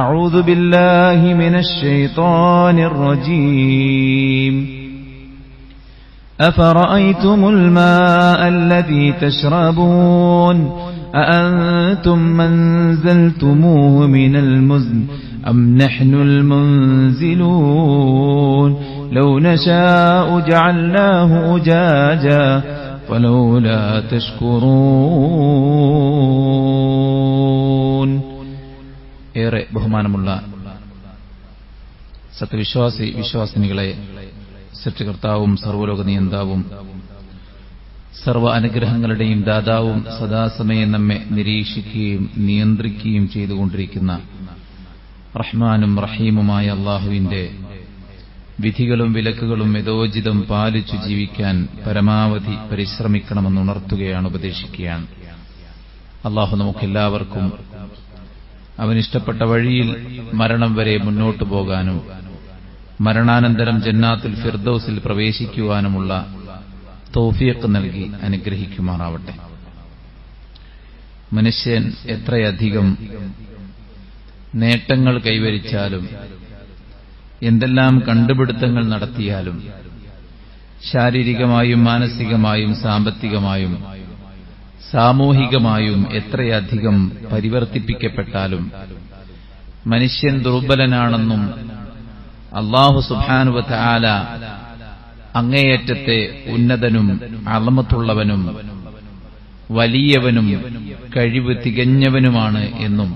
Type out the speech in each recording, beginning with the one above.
أعوذ بالله من الشيطان الرجيم أفرأيتم الماء الذي تشربون أأنتم منزلتموه من المزن أم نحن المنزلون لو نشاء جعلناه أجاجا فلولا تشكرون. ഏറെ ബഹുമാനമുള്ള വിശ്വാസിനികളെ, സൃഷ്ടികർത്താവും സർവ്വലോക നിയന്താവും സർവ്വ അനുഗ്രഹങ്ങളുടെയും ദാതാവും സദാസമയം നമ്മെ നിരീക്ഷിക്കുകയും നിയന്ത്രിക്കുകയും ചെയ്തുകൊണ്ടിരിക്കുന്ന റഹ്മാനും റഹീമുമായ അള്ളാഹുവിന്റെ വിധികളും വിലക്കുകളും യഥോചിതം പാലിച്ചു ജീവിക്കാൻ പരമാവധി പരിശ്രമിക്കണമെന്ന് ഉണർത്തുകയാണ്, ഉപദേശിക്കുകയാണ്. അള്ളാഹു നമുക്കെല്ലാവർക്കും അവനിഷ്ടപ്പെട്ട വഴിയിൽ മരണം വരെ മുന്നോട്ടു പോകാനും മരണാനന്തരം ജന്നാത്തുൽ ഫിർദൗസിൽ പ്രവേശിക്കുവാനുമുള്ള തൗഫീഖ് നൽകി അനുഗ്രഹിക്കുമാറാവട്ടെ. മനുഷ്യൻ എത്രയധികം നേട്ടങ്ങൾ കൈവരിച്ചാലും എന്തെല്ലാം കണ്ടുപിടുത്തങ്ങൾ നടത്തിയാലും ശാരീരികമായും മാനസികമായും സാമ്പത്തികമായും സാമൂഹികമായും എത്രയധികം പരിവർത്തിപ്പിക്കപ്പെട്ടാലും മനുഷ്യൻ ദുർബലനാണെന്നും അല്ലാഹു സുബ്ഹാനഹു വ തആല അങ്ങേയറ്റത്തെ ഉന്നതനും അളമത്തുള്ളവനും വലിയവനും കഴിവ് തികഞ്ഞവനുമാണ് എന്നും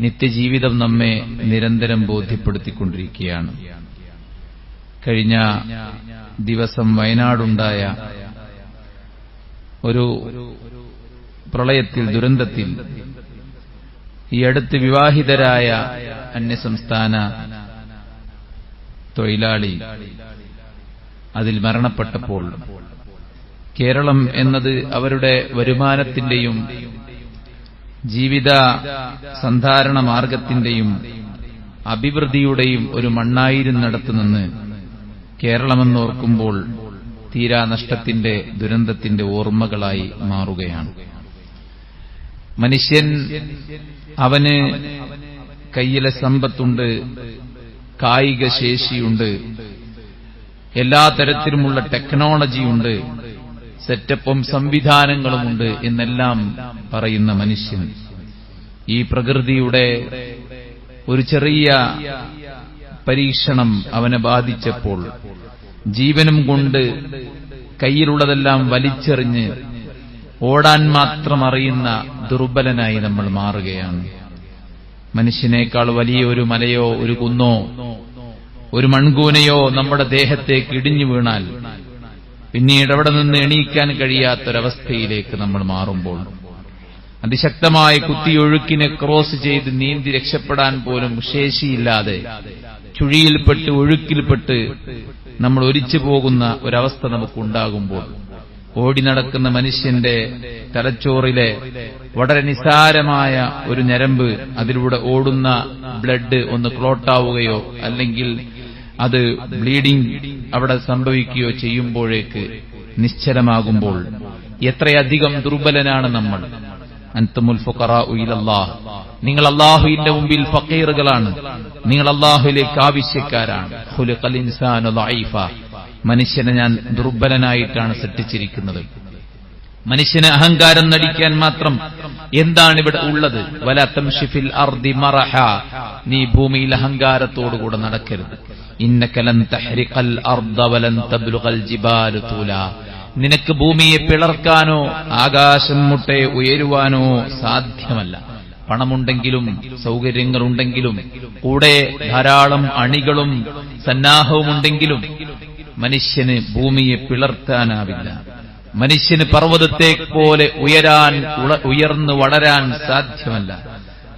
നിത്യജീവിതം നമ്മെ നിരന്തരം ബോധ്യപ്പെടുത്തിക്കൊണ്ടിരിക്കുകയാണ്. കഴിഞ്ഞ ദിവസം വയനാടുണ്ടായ ഒരു പ്രളയത്തിൽ, ദുരന്തത്തിൽ ഈ അടുത്ത് വിവാഹിതരായ അന്യസംസ്ഥാന തൊഴിലാളി അതിൽ മരണപ്പെട്ടപ്പോൾ കേരളം എന്നത് അവരുടെ വരുമാനത്തിന്റെയും ജീവിത സന്ധാരണ മാർഗത്തിന്റെയും അഭിവൃദ്ധിയുടെയും ഒരു മണ്ണായിരുന്നിടത്തുനിന്ന് കേരളമെന്നോർക്കുമ്പോൾ തീരാ നഷ്ടത്തിന്റെ ദുരന്തത്തിന്റെ ഓർമ്മകളായി മാറുകയാണ്. മനുഷ്യൻ അവന് കയ്യിലെ സമ്പത്തുണ്ട്, കായിക ശേഷിയുണ്ട്, എല്ലാ തരത്തിലുമുള്ള ടെക്നോളജിയുണ്ട്, സെറ്റപ്പും സംവിധാനങ്ങളുമുണ്ട് എന്നെല്ലാം പറയുന്ന മനുഷ്യൻ ഈ പ്രകൃതിയുടെ ഒരു ചെറിയ പരീക്ഷണം അവനെ ബാധിച്ചപ്പോൾ ജീവനും കൊണ്ട് കയ്യിലുള്ളതെല്ലാം വലിച്ചെറിഞ്ഞ് ഓടാൻ മാത്രം അറിയുന്ന ദുർബലനായി നമ്മൾ മാറുകയാണ്. മനുഷ്യനേക്കാൾ വലിയ ഒരു മലയോ ഒരു കുന്നോ ഒരു മൺകൂനയോ നമ്മുടെ ദേഹത്തേക്ക് ഇടിഞ്ഞു വീണാൽ പിന്നീട് അവിടെ നിന്ന് എണീക്കാൻ കഴിയാത്തൊരവസ്ഥയിലേക്ക് നമ്മൾ മാറുമ്പോൾ അതിശക്തമായ കുത്തിയൊഴുക്കിനെ ക്രോസ് ചെയ്ത് നീന്തി രക്ഷപ്പെടാൻ പോലും ശേഷിയില്ലാതെ ചുഴിയിൽപ്പെട്ട് ഒഴുക്കിൽപ്പെട്ട് നമ്മൾ ഒലിച്ചു പോകുന്ന ഒരവസ്ഥ നമുക്കുണ്ടാകുമ്പോൾ ഓടി നടക്കുന്ന മനുഷ്യന്റെ തലച്ചോറിലെ വളരെ നിസാരമായ ഒരു ഞരമ്പ്, അതിലൂടെ ഓടുന്ന ബ്ലഡ് ഒന്ന് ക്ലോട്ടാവുകയോ അല്ലെങ്കിൽ അത് ബ്ലീഡിംഗ് അവിടെ സംഭവിക്കുകയോ ചെയ്യുമ്പോഴേക്ക് നിശ്ചലമാകുമ്പോൾ എത്രയധികം ദുർബലനാണ് നമ്മൾ. അൻതുമുൽ ഫുഖറാഉ ഇലല്ലാഹ്, നിങ്ങൾ അല്ലാഹുവിന്റെ മുമ്പിൽ ഫഖീറുകളാണ്, നിങ്ങൾ അല്ലാഹുവിലേക്ക് ആവശ്യക്കാരാണ്. ഖുലിഖൽ ഇൻസാനു ദഈഫ, മനുഷ്യനെ ഞാൻ ദുർബലനായിട്ടാണ് സൃഷ്ടിച്ചിരിക്കുന്നത്. മനുഷ്യന് അഹങ്കാരം നടിക്കാൻ മാത്രം എന്താണ് ഇവിടെ ഉള്ളത്? വലാ തംശി ഫിൽ അർദി മറഹ, നീ ഭൂമിയിൽ അഹങ്കാരത്തോടുകൂടെ നടക്കരുത്. ഇന്നക ലൻ തഹ്രിഖൽ അർദ വലൻ തബ്ലുഗൽ ജിബാല തൂലാ, നിനക്ക് ഭൂമിയെ പിളർക്കാനോ ആകാശം മുട്ടെ ഉയരുവാനോ സാധ്യമല്ല. പണമുണ്ടെങ്കിലും സൗകര്യങ്ങളുണ്ടെങ്കിലും കൂടെ ധാരാളം അണികളും സന്നാഹവുമുണ്ടെങ്കിലും മനുഷ്യന് ഭൂമിയെ പിളർത്താനാവില്ല. മനുഷ്യന് പർവ്വതത്തെ പോലെ ഉയർന്നു വളരാൻ സാധ്യമല്ല.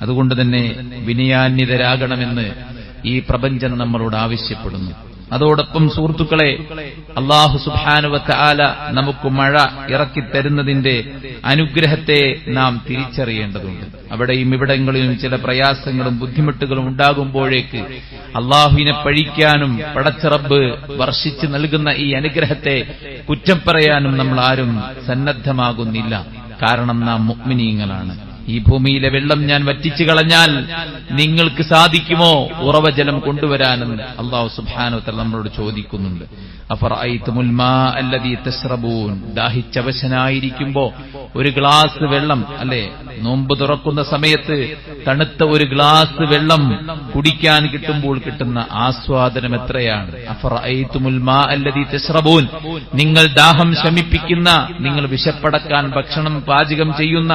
അതുകൊണ്ട് തന്നെ വിനയാന്വിതരാകണമെന്ന് ഈ പ്രപഞ്ചം നമ്മളോട് ആവശ്യപ്പെടുന്നു. അതോടൊപ്പം സുഹൃത്തുക്കളെ, അല്ലാഹു സുബ്ഹാനഹു വ തആല നമുക്ക് മഴ ഇറക്കിത്തരുന്നതിന്റെ അനുഗ്രഹത്തെ നാം തിരിച്ചറിയേണ്ടതുണ്ട്. അവിടെയും ഇവിടങ്ങളിലും ചില പ്രയാസങ്ങളും ബുദ്ധിമുട്ടുകളും ഉണ്ടാകുമ്പോഴേക്ക് അല്ലാഹുവിനെ പഴിക്കാനും പടച്ച റബ്ബ് വർഷിച്ചു നൽകുന്ന ഈ അനുഗ്രഹത്തെ കുറ്റം പറയാനും നമ്മൾ ആരും സന്നദ്ധമാകുന്നില്ല. കാരണം നാം മുഅ്മിനീങ്ങളാണ്. ഈ ഭൂമിയിലെ വെള്ളം ഞാൻ വറ്റിച്ചു കളഞ്ഞാൽ നിങ്ങൾക്ക് സാധിക്കുമോ ഉറവജലം കൊണ്ടുവരാനെന്ന് അല്ലാഹു സുബ്ഹാനഹു വ തആല നമ്മളോട് ചോദിക്കുന്നുണ്ട്. അഫറഅയ്തുമുൽ മാ അല്ലദീ തശ്റബൂൻ, ദാഹിച്ചവശനായിരിക്കുമ്പോ ഒരു ഗ്ലാസ് വെള്ളം, അല്ലെ, നോമ്പ് തുറക്കുന്ന സമയത്ത് തണുത്ത ഒരു ഗ്ലാസ് വെള്ളം കുടിക്കാൻ കിട്ടുമ്പോൾ കിട്ടുന്ന ആസ്വാദനം എത്രയാണ്. അഫറഅയ്തുമുൽ മാ അല്ലദീ തശ്റബൂൻ, നിങ്ങൾ ദാഹം ശമിപ്പിക്കുന്ന, നിങ്ങൾ വിശപ്പടക്കാൻ ഭക്ഷണം പാചകം ചെയ്യുന്ന,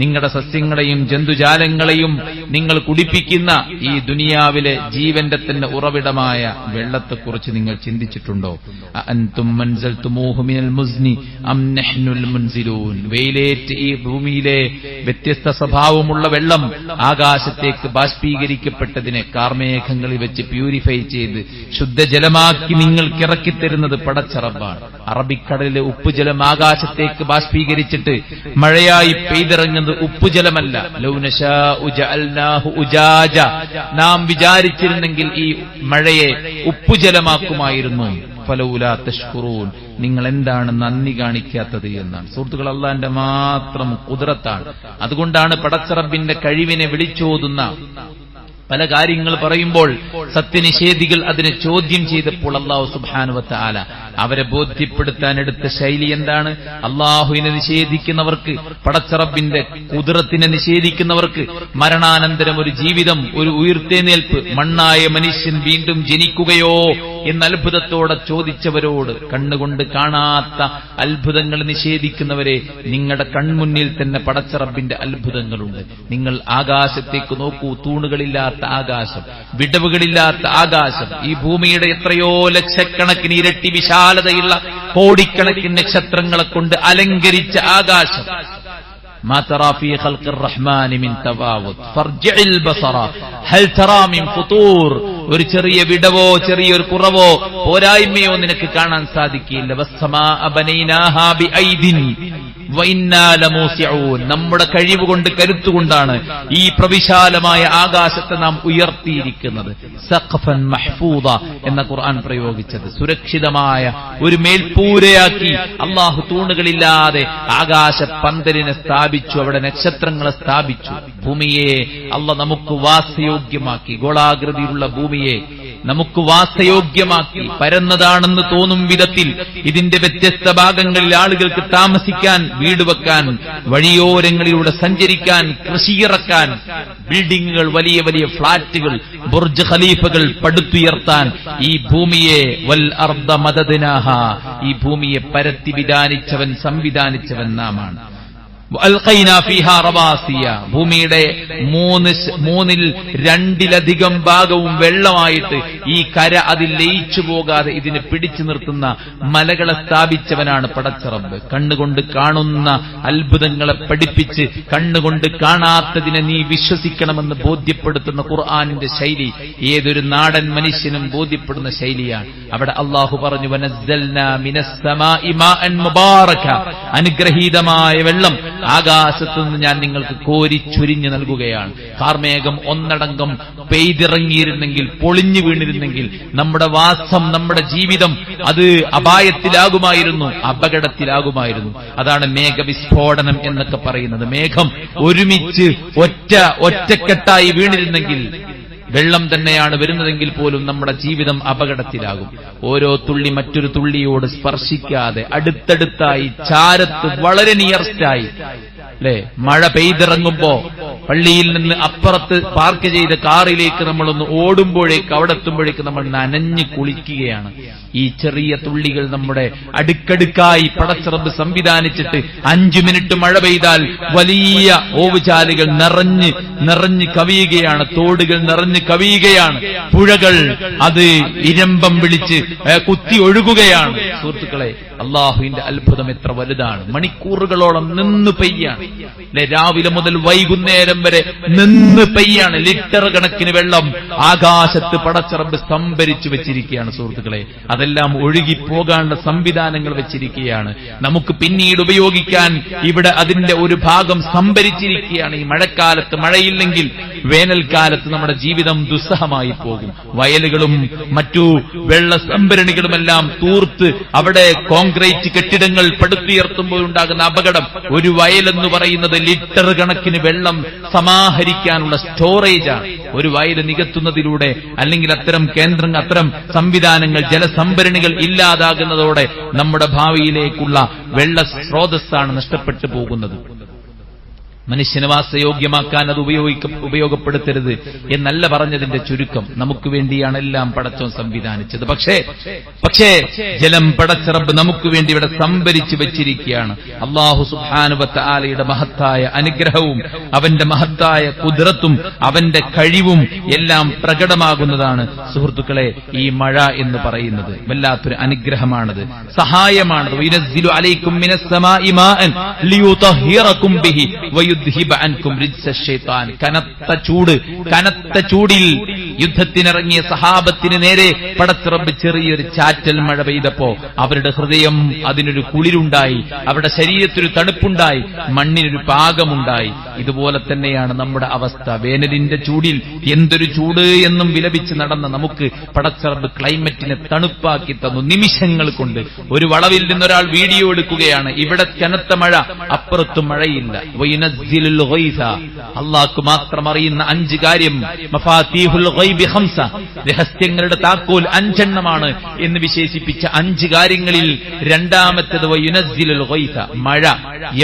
നിങ്ങളുടെ സസ്യങ്ങളെയും ജന്തുജാലങ്ങളെയും നിങ്ങൾ കുടിപ്പിക്കുന്ന ഈ ദുനിയാവിലെ ജീവന്റെ തന്നെ ഉറവിടമായ വെള്ളത്തെക്കുറിച്ച് നിങ്ങൾ ചിന്തിച്ചിട്ടുണ്ടോ? അഅൻതും മൻസൽതുമൂഹു മിനൽ മുസ്നി അം നഹ്നുൽ മുൻസിലൂൻ, വെയിലേറ്റ് ഈ ഭൂമിയിലെ വ്യത്യസ്ത സ്വഭാവമുള്ള വെള്ളം ആകാശത്തേക്ക് ബാഷ്പീകരിക്കപ്പെട്ടതിനെ കാർമേഘങ്ങളിൽ വെച്ച് പ്യൂരിഫൈ ചെയ്ത് ശുദ്ധജലമാക്കി നിങ്ങൾക്ക് ഇറക്കിത്തരുന്നത് പടച്ച റബ്ബാണ്. അറബിക്കടലിലെ ഉപ്പുജലം ആകാശത്തേക്ക് ബാഷ്പീകരിച്ചിട്ട് മഴയായി പെയ്തിറങ്ങുന്നത് ഉപ്പുജലമല്ല. ലൗ നശാഉ ജഅൽനാഹു ഉജാജ, നാം വിചാരിച്ചിരുന്നെങ്കിൽ ഈ മഴയെ ഉപ്പുജലമാക്കുമായിരുന്നു. ഫലൗലാ തഷ്കുറൂൻ, നിങ്ങൾ എന്താണ് നന്ദി കാണിക്കാത്തത് എന്നാണ്. സുഹൃത്തുക്കൾ, അല്ലാഹുവിന്റെ മാത്രം ഖുദ്റത്താണ്. അതുകൊണ്ടാണ് പടച്ച റബ്ബിന്റെ കഴിവിനെ വിളിച്ചോതുന്ന പല കാര്യങ്ങൾ പറയുമ്പോൾ സത്യനിഷേധികൾ അതിനെ ചോദ്യം ചെയ്തപ്പോൾ അല്ലാഹു സുബ്ഹാനഹു വ തആല അവരെ ബോധ്യപ്പെടുത്താൻ എടുത്ത ശൈലി എന്താണ്? അല്ലാഹുവിനെ നിഷേധിക്കുന്നവർക്ക്, പടച്ച റബ്ബിന്റെ ഖുദ്റത്തിനെ നിഷേധിക്കുന്നവർക്ക് മരണാനന്തരം ഒരു ജീവിതം, ഒരു ഉയിർത്തെഴുന്നേൽപ്പ്, മണ്ണായ മനുഷ്യൻ വീണ്ടും ജനിക്കുകയോ എന്ന അത്ഭുതത്തോടെ ചോദിച്ചവരോട്, കണ്ണുകൊണ്ട് കാണാത്ത അത്ഭുതങ്ങൾ നിഷേധിക്കുന്നവരെ, നിങ്ങളുടെ കൺമുന്നിൽ തന്നെ പടച്ച റബ്ബിന്റെ അത്ഭുതങ്ങളുണ്ട്. നിങ്ങൾ ആകാശത്തേക്ക് നോക്കൂ, തൂണുകളില്ലാത്ത ആകാശം, വിടവുകളില്ലാത്ത ആകാശം, ഈ ഭൂമിയുടെ എത്രയോ ലക്ഷക്കണക്കിന് ഇരട്ടി വിശാലതയുള്ള കോടിക്കണക്കിന് നക്ഷത്രങ്ങളെ കൊണ്ട് അലങ്കരിച്ച ആകാശം. മാ തറാ ഫീ ഖൽഖിർ റഹ്മാനി മിൻ തഫാവുത് ഫർജിഇൽ ബസറ ഹൽ തറാ മിൻ ഫുതൂർ, ഒരു ചെറിയ വിടവോ ചെറിയൊരു കുറവോ പോരായ്മയോ നിനക്ക് കാണാൻ സാധിക്കില്ല. വസ്സമാഅ ബനൈനാഹാ ബിഐദിൻ വഇന്നാ ലമൂസിഊൻ, നമ്മുടെ കഴിവുകൊണ്ട്, കരുത്തുകൊണ്ടാണ് ഈ പ്രവിശാലമായ ആകാശത്തെ നാം ഉയർത്തിയിരിക്കുന്നത്. സഖഫൻ മഹ്ഫൂദ എന്ന ഖുർആൻ പ്രയോഗിച്ചത് സുരക്ഷിതമായ ഒരു മേൽപ്പൂരയാക്കി അല്ലാഹു തൂണുകളില്ലാതെ ആകാശ പന്തലിനെ സ്ഥാപിച്ചു, അവിടെ നക്ഷത്രങ്ങളെ സ്ഥാപിച്ചു. ഭൂമിയെ അല്ലാഹ് നമുക്ക് വാസയോഗ്യമാക്കി, ഗോളാകൃതിയിലുള്ള ഭൂമിയെ നമുക്ക് വാസയോഗ്യമാക്കി, പരന്നതാണെന്ന് തോന്നും വിധത്തിൽ ഇതിന്റെ വ്യത്യസ്ത ഭാഗങ്ങളിൽ ആളുകൾക്ക് താമസിക്കാൻ, വീട് വെക്കാൻ, വഴിയോരങ്ങളിലൂടെ സഞ്ചരിക്കാൻ, കൃഷിയിറക്കാൻ, ബിൽഡിങ്ങുകൾ, വലിയ വലിയ ഫ്ളാറ്റുകൾ, ബുർജ് ഖലീഫകൾ പടുത്തുയർത്താൻ ഈ ഭൂമിയെ വൽ അർദ മദദ്നാഹ, ഈ ഭൂമിയെ പരത്തി വിധാനിച്ചവൻ, സംവിധാനിച്ചവൻ നാമാണ്. ഭൂമിയുടെ മൂന്നിൽ രണ്ടിലധികം ഭാഗവും വെള്ളമായിട്ട് ഈ കര അതിൽ ലയിച്ചു പോകാതെ ഇതിനെ പിടിച്ചു നിർത്തുന്ന മലകളെ സ്ഥാപിച്ചവനാണ് പടച്ച റബ്ബ്. കണ്ണുകൊണ്ട് കാണുന്ന അത്ഭുതങ്ങളെ പഠിപ്പിച്ച് കണ്ണുകൊണ്ട് കാണാത്തതിനെ നീ വിശ്വസിക്കണമെന്ന് ബോധ്യപ്പെടുത്തുന്ന ഖുർആനിന്റെ ശൈലി ഏതൊരു നാടൻ മനുഷ്യനും ബോധ്യപ്പെടുന്ന ശൈലിയാണ്. അവിടെ അല്ലാഹു പറഞ്ഞു, വനസ്സൽനാ മിനസ് സമാഇ മാഅൻ മുബാറക, അനുഗ്രഹീതമായ വെള്ളം ആകാശത്തുനിന്ന് ഞാൻ നിങ്ങൾക്ക് കോരിച്ചൊരിഞ്ഞു നൽകുകയാണ്. കാർമേഘം ഒന്നടങ്കം പെയ്തിറങ്ങിയിരുന്നെങ്കിൽ, പൊളിഞ്ഞു വീണിരുന്നെങ്കിൽ നമ്മുടെ വാസം, നമ്മുടെ ജീവിതം അത് അപായത്തിലാകുമായിരുന്നു, അപകടത്തിലാകുമായിരുന്നു. അതാണ് മേഘവിസ്ഫോടനം എന്നൊക്കെ പറയുന്നത്. മേഘം ഒരുമിച്ച് ഒറ്റക്കെട്ടായി വീണിരുന്നെങ്കിൽ, വെള്ളം തന്നെയാണ് വരുന്നതെങ്കിൽ പോലും നമ്മുടെ ജീവിതം അപകടത്തിലാകും. ഓരോ തുള്ളി മറ്റൊരു തുള്ളിയോട് സ്പർശിക്കാതെ അടുത്തടുത്തായി, ചാരത്ത്, വളരെ നിയർസ്റ്റായി, അല്ലെ, മഴ പെയ്തിറങ്ങുമ്പോ പള്ളിയിൽ നിന്ന് അപ്പുറത്ത് പാർക്ക് ചെയ്ത കാറിലേക്ക് നമ്മളൊന്ന് ഓടുമ്പോഴേക്ക്, അവിടെ എത്തുമ്പോഴേക്ക് നമ്മൾ നനഞ്ഞു കുളിക്കുകയാണ്. ഈ ചെറിയ തുള്ളികൾ നമ്മുടെ അടുക്കടുക്കായി പടച്ച റബ്ബ് സംവിധാനിച്ചിട്ട് 5 മിനിറ്റ് മഴ പെയ്താൽ വലിയ ഓവുചാലുകൾ നിറഞ്ഞ് കവിയുകയാണ്, തോടുകൾ നിറഞ്ഞ് കവിയുകയാണ്, പുഴകൾ അത് ഇരമ്പം വിളിച്ച് കുത്തി ഒഴുകുകയാണ്. സുഹൃത്തുക്കളെ, അള്ളാഹുവിന്റെ അത്ഭുതം എത്ര വലുതാണ്! മണിക്കൂറുകളോളം നിന്ന് പെയ്യാണ്, രാവിലെ മുതൽ വൈകുന്നേരം വരെ നിന്ന് പെയ്യാണ്. ലിറ്റർ കണക്കിന് വെള്ളം ആകാശത്ത് പടച്ച റബ്ബ് സംഭരിച്ചു വെച്ചിരിക്കുകയാണ്. സുഹൃത്തുക്കളെ, അതെല്ലാം ഒഴുകിപ്പോകാനുള്ള സംവിധാനങ്ങൾ വെച്ചിരിക്കുകയാണ്. നമുക്ക് പിന്നീട് ഉപയോഗിക്കാൻ ഇവിടെ അതിന്റെ ഒരു ഭാഗം സംഭരിച്ചിരിക്കുകയാണ്. ഈ മഴക്കാലത്ത് മഴയില്ലെങ്കിൽ വേനൽക്കാലത്ത് നമ്മുടെ ജീവിതം ദുസ്സഹമായി പോകും. വയലുകളും മറ്റു വെള്ള സംഭരണികളുമെല്ലാം തൂർത്ത് അവിടെ കോൺക്രീറ്റ് കെട്ടിടങ്ങൾ പടുത്തുയർത്തുമ്പോൾ ഉണ്ടാകുന്ന അപകടം. ഒരു വയലെന്ന് പറയുന്നത് ലിറ്റർ കണക്കിന് വെള്ളം സമാഹരിക്കാനുള്ള സ്റ്റോറേജാണ്. ഒരു വയൽ നികത്തുന്നതിലൂടെ അല്ലെങ്കിൽ അത്തരം കേന്ദ്രങ്ങൾ, അത്തരം സംവിധാനങ്ങൾ, ജലസംഭരണികൾ ഇല്ലാതാകുന്നതോടെ നമ്മുടെ ഭാവിയിലേക്കുള്ള വെള്ള സ്രോതസ്സാണ് നഷ്ടപ്പെട്ടു പോകുന്നത്. മനുഷ്യന് വാസയോഗ്യമാക്കാൻ അത് ഉപയോഗപ്പെടുത്തരുത് എന്നല്ല പറഞ്ഞതിന്റെ ചുരുക്കം. നമുക്ക് വേണ്ടിയാണ് എല്ലാം പടച്ചോൻ സംവിധാനിച്ചത്. പക്ഷേ ജലം പടച്ച റബ്ബ് നമുക്ക് വേണ്ടി ഇവിടെ സംഭരിച്ചു വെച്ചിരിക്കുകയാണ്. അല്ലാഹു സുബ്ഹാനഹു വ തആലയുടെ മഹത്തായ അനുഗ്രഹവും അവന്റെ മഹത്തായ ഖുദ്റത്തും അവന്റെ കഴിവും എല്ലാം പ്രകടമാകുന്നതാണ് സുഹൃത്തുക്കളെ ഈ മഴ എന്ന് പറയുന്നത്. വല്ലാത്തൊരു അനുഗ്രഹമാണത്, സഹായമാണത്. വയനസ്സിലു അലൈക്കും മിനസ് സമാഇ മാഅൻ ലിയുതഹിറകും ബിഹി കനത്ത ചൂടിൽ യുദ്ധത്തിനിറങ്ങിയ സഹാബത്തിന് നേരെ പടച്ച റബ്ബ് ചെറിയൊരു ചാറ്റൽ മഴ പെയ്തപ്പോ അവരുടെ ഹൃദയം അതിനൊരു കുളിരുണ്ടായി, അവരുടെ ശരീരത്തിനൊരു തണുപ്പുണ്ടായി, മണ്ണിനൊരു പാകമുണ്ടായി. ഇതുപോലെ തന്നെയാണ് നമ്മുടെ അവസ്ഥ. വേനലിന്റെ ചൂടിൽ എന്തൊരു ചൂട് എന്നും വിലപിച്ച് നടന്ന നമുക്ക് പടച്ച റബ്ബ് ക്ലൈമറ്റിനെ തണുപ്പാക്കി തന്നു നിമിഷങ്ങൾ കൊണ്ട്. ഒരു വളവിൽ നിന്നൊരാൾ വീഡിയോ എടുക്കുകയാണ്, ഇവിടെ കനത്ത മഴ, അപ്പുറത്തും മഴയില്ല. അള്ളാഹ്ക്ക് മാത്രം അറിയുന്ന 5 കാര്യം, മഫാതീഹുൽ ഗൈബി 5, രഹസ്യങ്ങളുടെ താക്കോൽ 5 എണ്ണമാണ് എന്ന് വിശേഷിപ്പിച്ച 5 കാര്യങ്ങളിൽ രണ്ടാമത്തേത് വയുനസ്സിലുൽ ഗൈസ, മഴ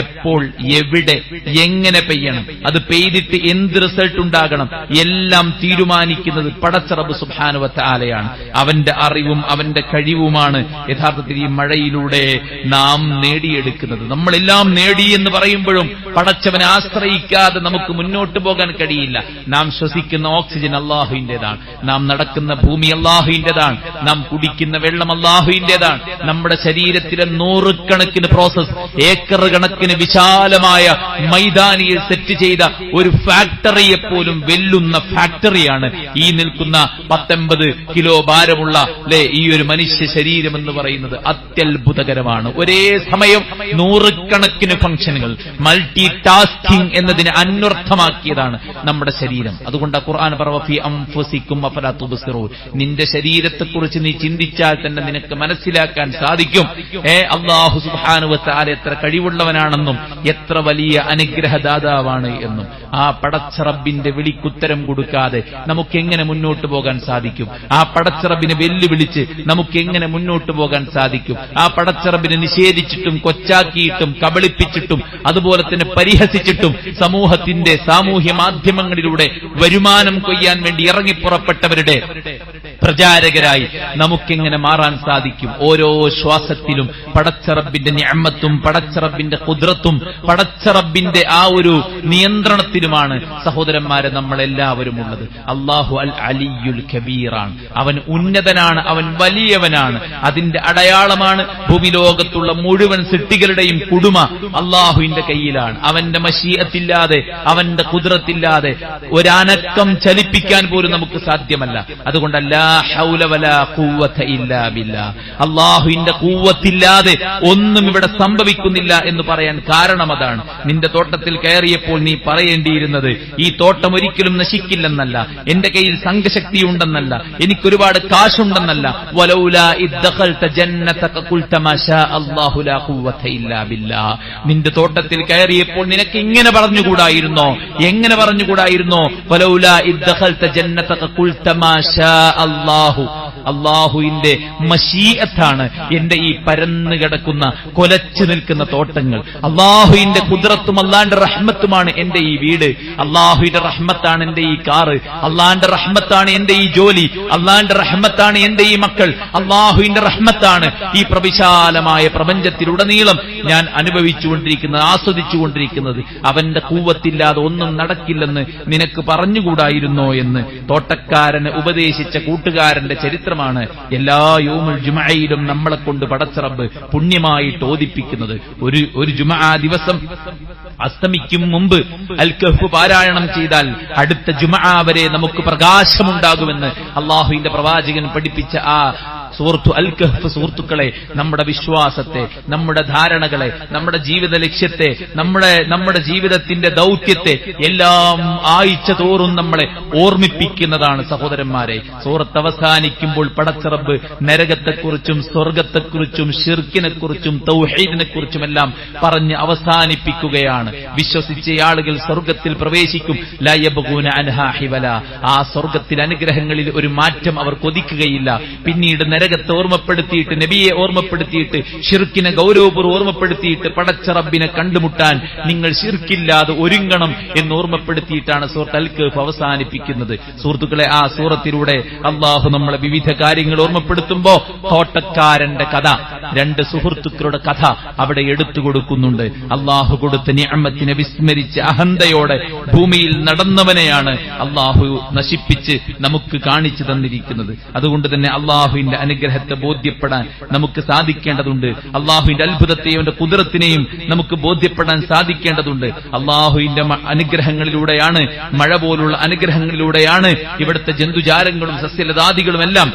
എപ്പോൾ, എവിടെ, എങ്ങനെ പെയ്യണം, അത് പെയ്തിട്ട് എന്ത് റിസൾട്ട് ഉണ്ടാകണം, എല്ലാം തീരുമാനിക്കുന്നത് പടച്ച റബ്ബ് സുബ്ഹാനഹു വ തആലയാണ്. അവന്റെ അറിവും അവന്റെ കഴിവുമാണ് യഥാർത്ഥത്തിൽ ഈ മഴയിലൂടെ നാം നേടിയെടുക്കുന്നത്. നമ്മളെല്ലാം നേടി എന്ന് പറയുമ്പോഴും പടച്ചവനെ ആശ്രയിക്കാതെ നമുക്ക് മുന്നോട്ട് പോകാൻ കഴിയില്ല. നാം ശ്വസിക്കുന്ന ഓക്സിജൻ അല്ലാഹുവിന്റേതാണ്, നാം നടക്കുന്ന ഭൂമി അല്ലാഹുവിന്റേതാണ്, നാം കുടിക്കുന്ന വെള്ളം അല്ലാഹുവിന്റേതാണ്. നമ്മുടെ ശരീരത്തിലെ 100 കണക്കിന് പ്രോസസ്, ഏക്കർ കണക്കിന് വിശാലമായ മൈതാനിയിൽ സെറ്റ് ചെയ്ത ഒരു ഫാക്ടറിയെ പോലും വെല്ലുന്ന ഫാക്ടറിയാണ് ഈ നിൽക്കുന്ന 19 കിലോ ഭാരമുള്ള ഈ ഒരു മനുഷ്യ ശരീരം എന്ന് പറയുന്നത്. അത്യത്ഭുതകരമാണ്. ഒരേ സമയം 100 കണക്കിന് ഫംഗ്ഷനുകൾ, മൾട്ടി ടാസ്കിംഗ് എന്നതിനെ അന്വർത്ഥമാക്കിയതാണ് നമ്മുടെ ശരീരം. അതുകൊണ്ട് ഖുർആൻ പറവഫി അൻഫുസിക്കും അഫലാ തുബ്സിറൂൻ, നിന്റെ ശരീരത്തെക്കുറിച്ച് നീ ചിന്തിച്ചാൽ തന്നെ നിനക്ക് മനസ്സിലാക്കാൻ സാധിക്കും അല്ലാഹു സുബ്ഹാനഹു വ തആല എത്ര കഴിവുള്ളവനാണെന്നും എത്ര വലിയ അനുഗ്രഹദാതാവാണ് എന്നും. ആ പടച്ച റബ്ബിന്റെ വിളിക്കുത്തരം കൊടുക്കാതെ നമുക്ക് എങ്ങനെ മുന്നോട്ട് പോകാൻ സാധിക്കും? ആ പടച്ച റബ്ബിനെ വെല്ലുവിളിച്ച് നമുക്ക് എങ്ങനെ മുന്നോട്ട് പോകാൻ സാധിക്കും? ആ പടച്ച റബ്ബിനെ നിഷേധിച്ചിട്ടും കൊച്ചാക്കിയിട്ടും കബളിപ്പിച്ചിട്ടും അതുപോലെ തന്നെ പരിഹസിച്ചിട്ടും സമൂഹത്തിന്റെ സാമൂഹ്യ മാധ്യമങ്ങളിലൂടെ വരുമാനം കൊയ്യാൻ വേണ്ടി ഇറങ്ങിപ്പുറപ്പെട്ടവരുടെ പ്രചാരകരായി നമുക്കെങ്ങനെ മാറാൻ സാധിക്കും? ഓരോ ശ്വാസത്തിലും പടച്ച റബ്ബിന്റെ നിഅമത്തും പടച്ച റബ്ബിന്റെ ഖുദ്റത്തും പടച്ച റബ്ബിന്റെ ആ ഒരു നിയന്ത്രണത്തിലുമാണ് സഹോദരന്മാരെ നമ്മളെല്ലാവരും ഉള്ളത്. അല്ലാഹു അൽ അലിയുൽ കബീറാണ്, അവൻ ഉന്നതനാണ്, അവൻ വലിയവനാണ്. അതിന്റെ അടയാളമാണ് ഭൂമിലോകത്തുള്ള മുഴുവൻ സൃഷ്ടികളുടെയും കുടുമ അല്ലാഹുവിന്റെ കയ്യിലാണ്. അവന്റെ മശീഅത്തില്ലാതെ അവന്റെ ഖുദ്റത്തില്ലാതെ ഒരനക്കം ചലിപ്പിക്കാൻ പോലും നമുക്ക് സാധ്യമല്ല. അതുകൊണ്ട് ലാ ഹൗല വലാ ഖുവത ഇല്ലാ ബില്ലാഹ്, അല്ലാഹുവിന്റെ ഖുവത്തില്ലാതെ ഒന്നും ഇവിടെ സംഭവിക്കുന്നില്ല എന്ന് പറയാൻ കാരണം അതാണ്. നിന്റെ തോട്ടത്തിൽ കയറിയപ്പോൾ നീ പറയേണ്ടിയിരുന്നത് ഈ തോട്ടം ഒരിക്കലും നശിക്കില്ലെന്നല്ല, എന്റെ കയ്യിൽ സംഘശക്തിയുണ്ടെന്നല്ല, എനിക്കൊരുപാട് കാശുണ്ടെന്നല്ല. വലൗലാ ഇദ്ദഖൽത ജന്നതക ഖുൽത മാ ശാ അല്ലാഹു ലാ ഖുവത ഇല്ലാ ബില്ലാഹ്, നിന്റെ തോട്ടത്തിൽ കയറിയപ്പോൾ നിനക്ക് ഇങ്ങനെ പറഞ്ഞുകൂടായിരുന്നോ? എങ്ങനെ പറഞ്ഞുകൂടായിരുന്നോ? വലൗലാ ഇദ്ദഖൽത ജന്നതക ഖുൽത മാ ശാ അല്ലാഹു, അല്ലാഹുവിന്റെ മശീഅത്താണ് എന്റെ ഈ പരന്നു കിടക്കുന്ന കൊലച്ചു നിൽക്കുന്ന തോട്ടങ്ങൾ. അല്ലാഹുവിന്റെ ഖുദ്റത്തും അല്ലാഹുവിന്റെ റഹ്മത്തുമാണ് എന്റെ ഈ വീട്. അല്ലാഹുവിന്റെ റഹ്മത്താണ് എന്റെ ഈ കാറ്. അല്ലാഹുവിന്റെ റഹ്മത്താണ് എന്റെ ഈ ജോലി. അല്ലാഹുവിന്റെ റഹ്മത്താണ് എന്റെ ഈ മക്കൾ. അല്ലാഹുവിന്റെ റഹ്മത്താണ് ഈ പ്രവിശാലമായ പ്രപഞ്ചത്തിലുടനീളം ഞാൻ അനുഭവിച്ചുകൊണ്ടിരിക്കുന്നത്, ആസ്വദിച്ചുകൊണ്ടിരിക്കുന്നത്. അവന്റെ ഖുവത്തില്ലാതെ ഒന്നും നടക്കില്ലെന്ന് നിനക്ക് പറഞ്ഞുകൂടായിരുന്നോ എന്ന് തോട്ടക്കാരനെ ഉപദേശിച്ച കൂട്ടുകാരന്റെ ചരിത്രമാണ് എല്ലാ യൗമുൽ ജുമഅയിലും നമ്മളെ കൊണ്ട് പടച്ച റബ്ബ് പുണ്യമായിട്ട് ഓദിപ്പിക്കുന്നത്. ഒരു ജുമഅ ദിവസം അസ്തമിക്കും മുമ്പ് അൽ കഹ്ഫ് പാരായണം ചെയ്താൽ അടുത്ത ജുമഅ വരെ നമുക്ക് പ്രകാശമുണ്ടാകുമെന്ന് അല്ലാഹുവിന്റെ പ്രവാചകൻ പഠിപ്പിച്ച ആ സൂറത്തു അൽ കഹ്ഫ് സുഹൃത്തുക്കളെ, നമ്മുടെ വിശ്വാസത്തെ, നമ്മുടെ ധാരണകളെ, നമ്മുടെ ജീവിത ലക്ഷ്യത്തെ, നമ്മുടെ ജീവിതത്തിന്റെ ദൗത്യത്തെ എല്ലാം ആഴ്ച തോറും നമ്മളെ ഓർമ്മിപ്പിക്കുന്നതാണ് സഹോദരന്മാരെ. സൂറത്ത് അവസാനിക്കുമ്പോൾ നടത്തുമ്പോൾ പടച്ചറബ് നരകത്തെക്കുറിച്ചും സ്വർഗത്തെക്കുറിച്ചും ശിർക്കിനെക്കുറിച്ചും തൗഹീദിനെക്കുറിച്ചുമെല്ലാം പറഞ്ഞ് അവസാനിപ്പിക്കുകയാണ്. വിശ്വസിച്ച ആളുകൾ സ്വർഗത്തിൽ പ്രവേശിക്കും. ലാ യബ്ഗൂന അൻഹാ ഹിവല. ആ സ്വർഗത്തിൽ അനുഗ്രഹങ്ങളിൽ ഒരു മാറ്റം അവർ കൊതിക്കുകയില്ല. പിന്നീട് നരകത്തെ ഓർമ്മപ്പെടുത്തിയിട്ട്, നബിയെ ഓർമ്മപ്പെടുത്തിയിട്ട്, ശിർക്കിനെ ഗൗരവപൂർവ്വം ഓർമ്മപ്പെടുത്തിയിട്ട് പടച്ചറബിനെ കണ്ടുമുട്ടാൻ നിങ്ങൾ ശിർക്കില്ലാതെ ഒരുങ്ങണം എന്ന് ഓർമ്മപ്പെടുത്തിയിട്ടാണ് സൂറത്ത് അൽ കഹ്ഫ് അവസാനിപ്പിക്കുന്നത്. സുഹൃത്തുക്കളെ, ആ സൂറത്തിലൂടെ അള്ളാഹു നമ്മളെ വിവിധ കാര്യങ്ങൾ ഓർമ്മപ്പെടുത്തുമ്പോ തോട്ടക്കാരന്റെ കഥ, രണ്ട് സുഹൃത്തുക്കളുടെ കഥ അവിടെ എടുത്തു കൊടുക്കുന്നുണ്ട്. അള്ളാഹു കൊടുത്ത നിഅമത്തിനെ വിസ്മരിച്ച് അഹന്തയോടെ ഭൂമിയിൽ നടന്നവനെയാണ് അള്ളാഹു നശിപ്പിച്ച് നമുക്ക് കാണിച്ചു തന്നിരിക്കുന്നത്. അതുകൊണ്ട് തന്നെ അള്ളാഹുവിന്റെ അനുഗ്രഹത്തെ ബോധ്യപ്പെടാൻ നമുക്ക് സാധിക്കേണ്ടതുണ്ട്. അള്ളാഹുവിന്റെ അത്ഭുതത്തെയും അവന്റെ കുദറത്തിനെയും നമുക്ക് ബോധ്യപ്പെടാൻ സാധിക്കേണ്ടതുണ്ട്. അള്ളാഹുവിന്റെ അനുഗ്രഹങ്ങളിലൂടെയാണ്, മഴ പോലുള്ള അനുഗ്രഹങ്ങളിലൂടെയാണ് ഇവിടുത്തെ ജന്തുജാലങ്ങളും സസ്യലതാദികളും എല്ലാം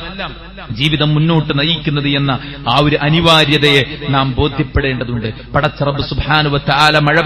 ജീവിതം മുന്നോട്ട് നയിക്കുന്നത് എന്ന ആ ഒരു അനിവാര്യതയെ നാം ബോധ്യപ്പെടേണ്ടതുണ്ട്. പടച്ച റബ്ബ് സുബ്ഹാനഹു വ തആല മഴ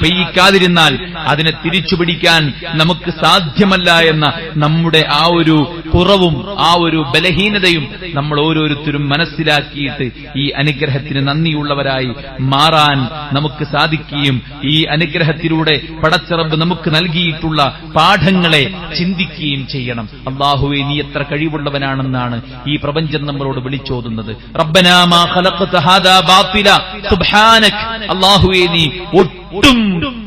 പെയ്യിക്കാതിരുന്നാൽ അതിനെ തിരിച്ചുപിടിക്കാൻ നമുക്ക് സാധ്യമല്ല എന്ന നമ്മുടെ ആ ഒരു കുറവും ആ ഒരു ബലഹീനതയും നമ്മൾ ഓരോരുത്തരും മനസ്സിലാക്കിയിട്ട് ഈ അനുഗ്രഹത്തിന് നന്ദിയുള്ളവരായി മാറാൻ നമുക്ക് സാധിക്കുകയും ഈ അനുഗ്രഹത്തിലൂടെ പടച്ച റബ്ബ് നമുക്ക് നൽകിയിട്ടുള്ള പാഠങ്ങളെ ചിന്തിക്കുകയും ചെയ്യണം. അല്ലാഹുവേ, നീ എത്ര കഴിവുള്ളവനാണെന്നാണ് ഈ പ്രപഞ്ചം നമ്മളോട് വിളിച്ചോതുന്നത്. റബ്ബനാ മാ ഖലഖത ഹാദാ ബാതില സുബ്ഹാനക. അല്ലാഹുവേ, നീ ഒട്ടും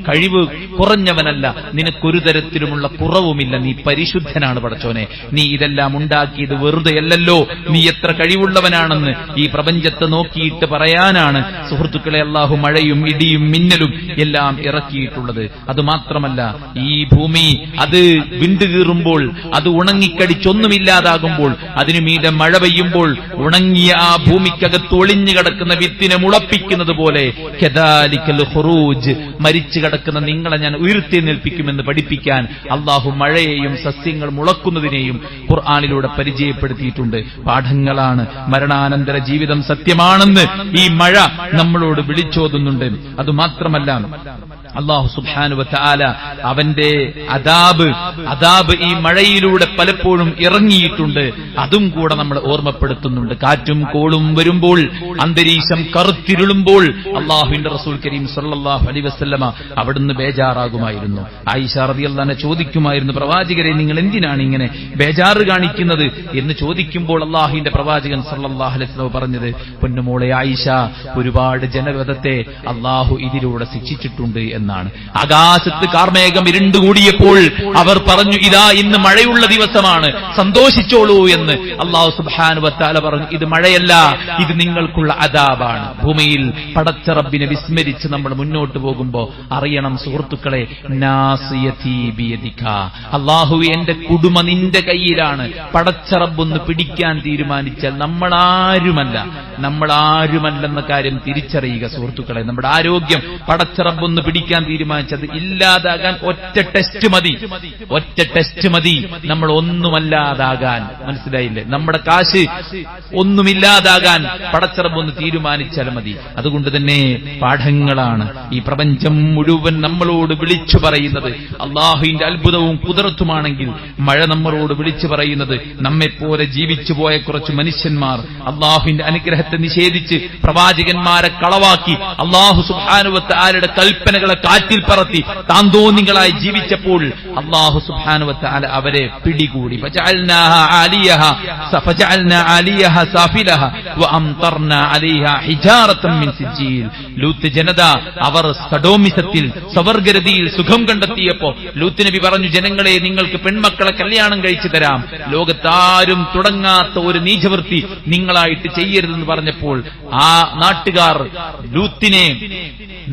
കഴിവ് കുറഞ്ഞവനല്ല, നിനക്കൊരു തരത്തിലുമുള്ള കുറവുമില്ല, നീ പരിശുദ്ധനാണ് പടച്ചോനെ. നീ ഇതെല്ലാം ഉണ്ടാക്കിയത് വെറുതെയല്ലല്ലോ, നീ എത്ര കഴിവുള്ളവനാണെന്ന് ഈ പ്രപഞ്ചത്തെ നോക്കിയിട്ട് പറയാനാണ് സുഹൃത്തുക്കളെ അല്ലാഹു മഴയും ഇടിയും മിന്നലും എല്ലാം ഇറക്കിയിട്ടുള്ളത്. അതുമാത്രമല്ല, ഈ ഭൂമി അത് വിണ്ടുകീറുമ്പോൾ, അത് ഉണങ്ങിക്കടിച്ചൊന്നുമില്ലാതാകുമ്പോൾ, അതിനുമീതെ മഴ പെയ്യുമ്പോൾ ഉണങ്ങിയ ആ ഭൂമിക്കകത്ത് ഒളിഞ്ഞു കിടക്കുന്ന വിത്തിനെ മുളപ്പിക്കുന്നത് പോലെ കദാലിക്കൽ ഖുറൂജ്, മരിച്ചു കിടക്കുന്ന നിങ്ങളെ ഞാൻ ഉയർത്തെഴുന്നേൽപ്പിക്കുമെന്ന് പഠിപ്പിക്കാൻ അള്ളാഹു മഴയെയും സസ്യങ്ങൾ മുളക്കുന്നതിനെയും ഖുർആനിലൂടെ പരിചയപ്പെടുത്തിയിട്ടുണ്ട്. പാഠങ്ങളാണ്. മരണാനന്തര ജീവിതം സത്യമാണെന്ന് ഈ മഴ നമ്മളോട് വിളിച്ചോതുന്നുണ്ട്. അതുമാത്രമല്ല, അല്ലാഹു സുബ്ഹാനഹു വ തആല അവന്റെ അദാബ് ഈ മഴയിലൂടെ പലപ്പോഴും ഇറങ്ങിയിട്ടുണ്ട്. അതും കൂടെ നമ്മൾ ഓർമ്മപ്പെടുത്തുന്നുണ്ട്. കാറ്റും കോളും വരുമ്പോൾ, അന്തരീക്ഷം കറുത്തിരുളുമ്പോൾ അല്ലാഹുവിന്റെ റസൂൽ കരീം സല്ലല്ലാഹു അലൈഹി വസല്ലമ അവിടുന്ന് ബേജാറാകുമായിരുന്നു. ആയിഷ റളിയല്ലാഹു അൻഹ ചോദിക്കുമായിരുന്നു, പ്രവാചകരെ, നിങ്ങൾ എന്തിനാണ് ഇങ്ങനെ ബേജാറ് കാണിക്കുന്നത് എന്ന് ചോദിക്കുമ്പോൾ അല്ലാഹുവിന്റെ പ്രവാചകൻ സല്ലല്ലാഹു അലൈഹി വസല്ലം പറഞ്ഞത്, പൊന്നുമോളെ ആയിഷ, ഒരുപാട് ജനപദത്തെ അല്ലാഹു ഇതിലൂടെ ശിക്ഷിച്ചിട്ടുണ്ട് എന്നാണ്. ആകാശത്ത് കാർമേഘം ഇരുണ്ടുകൂടിയപ്പോൾ അവർ പറഞ്ഞു, ഇതാ ഇന്ന് മഴയുള്ള ദിവസമാണ്, സന്തോഷിച്ചോളൂ എന്ന് അല്ലാഹു സുബ്ഹാനഹു വ തആല പറഞ്ഞു. ഇത് മഴയല്ല, ഇത് നിങ്ങൾക്കുള്ള അദാബാണ്. ഭൂമിയിൽ പടച്ച റബ്ബിനെ വിസ്മരിച്ച് നമ്മൾ മുന്നോട്ട് പോകുമ്പോ അറിയണം സുഹൃത്തുക്കളെ, നാസിയതി ബിയദിക, അല്ലാഹുവേ, എന്റെ കുടുമ നിന്റെ കയ്യിലാണ്. പടച്ച റബ്ബൊന്ന് പിടിക്കാൻ തീരുമാനിച്ചാൽ നമ്മളാരുമല്ലെന്ന കാര്യം തിരിച്ചറിയുക സുഹൃത്തുക്കളെ. നമ്മുടെ ആരോഗ്യം പടച്ച റബ്ബൊന്ന് പിടിക്കാൻ തീരുമാനിച്ചത് ഇല്ലാതാകാൻ ഒറ്റ ടെസ്റ്റ് മതി. നമ്മൾ ഒന്നുമല്ലാതാകാൻ, മനസ്സിലായില്ലേ? നമ്മുടെ കാശ് ഒന്നുമില്ലാതാകാൻ പടച്ച റബ്ബൊന്ന് തീരുമാനിച്ചാൽ മതി. അതുകൊണ്ട് തന്നെ പാഠങ്ങളാണ് ഈ പ്രപഞ്ചം മുഴുവൻ നമ്മളോട് വിളിച്ചു പറയുന്നത്. അള്ളാഹുവിന്റെ അത്ഭുതവും കുദറത്തുമാണെങ്കിൽ മഴ നമ്മളോട് വിളിച്ചു പറയുന്നത്, നമ്മെപ്പോലെ ജീവിച്ചു പോയ കുറച്ച് മനുഷ്യന്മാർ അള്ളാഹുവിന്റെ അനുഗ്രഹത്തെ നിഷേധിച്ച് പ്രവാചകന്മാരെ കളവാക്കി അള്ളാഹു സുബ്ഹാനഹു വ തആലയുടെ കൽപ്പനകളെ കാറ്റിൽ പറത്തി താന്തോന്നികളായി ജീവിച്ചപ്പോൾ അള്ളാഹു സുബ്ഹാനഹു വ തആല അവരെ പിടികൂടി. ഫജഅൽനാ ആലിയഹാ സാഫിലഹാ വഅംതർനാ അലൈഹാ ഹിജാറതൻ മിൻ സിജ്ജീൽ. ലൂത്ത് ജനത അവർ സഡോമിസത്തിൽ, സ്വവർഗരതിയിൽ സുഖം കണ്ടെത്തിയപ്പോ ലൂത്ത് നബി പറഞ്ഞു, ജനങ്ങളെ, നിങ്ങൾക്ക് പെൺമക്കളെ കല്യാണം കഴിച്ചു തരാം, ലോകത്താരും തുടങ്ങാത്ത ഒരു നീചവൃത്തി നിങ്ങളായിട്ട് ചെയ്യരുതെന്ന് പറഞ്ഞപ്പോൾ ആ നാട്ടുകാർ ലൂത്തിനെ